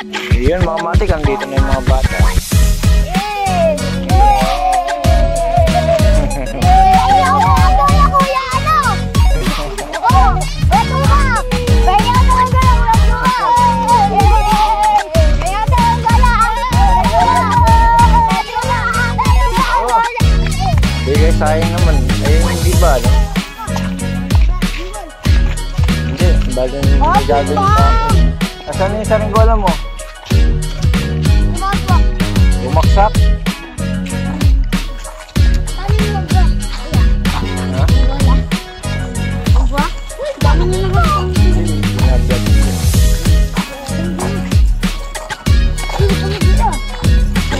Yun mga matik, ang dito na yung mga bata. Hindi, sayang naman. Ayun, hindi ba? No? Hindi, bagay gagawin pa. Asan yung saranggola mo? Bumaksak.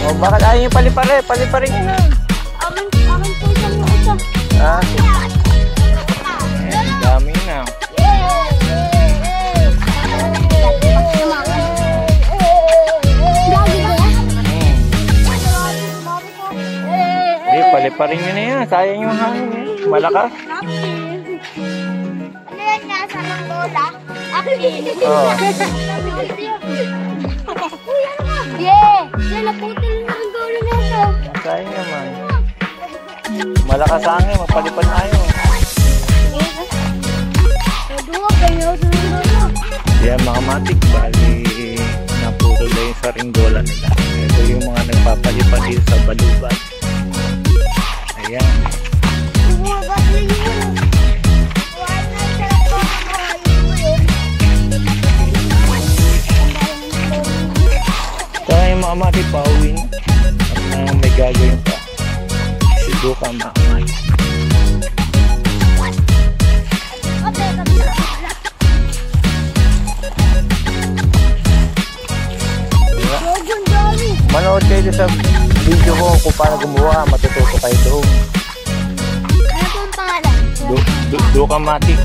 Oh, bakit ayaw yung palipare? Paliparin nyo na. Amin po siya yung isa. Ah, dami na. Hindi, paliparin nyo na yan. Sayang yung hangin eh. Malakas. Ano yan nga sa Angola? Oo. Yeah! Yan, naputil na ang dulo na ito. Sayang naman. Malakas hangin, magpalipad na kayo. Yan mga matik, bali naputol na yung saringgola nila. Ito yung mga nagpapalipad dito sa balubat. Ayan. Kaya yung mga matik pauwin at may gagawin pa. Subukan mga matik. Manood kayo sa video ko kung paano gumawa, matututo kayo doon. Ano po ang pangalan? Dukamatik.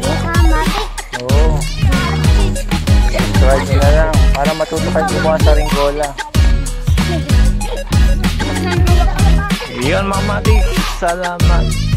Dukamatik? Oo. Try nyo na lang para matuto kayo gumawa sa ringgola. Yun mga matik, salamat.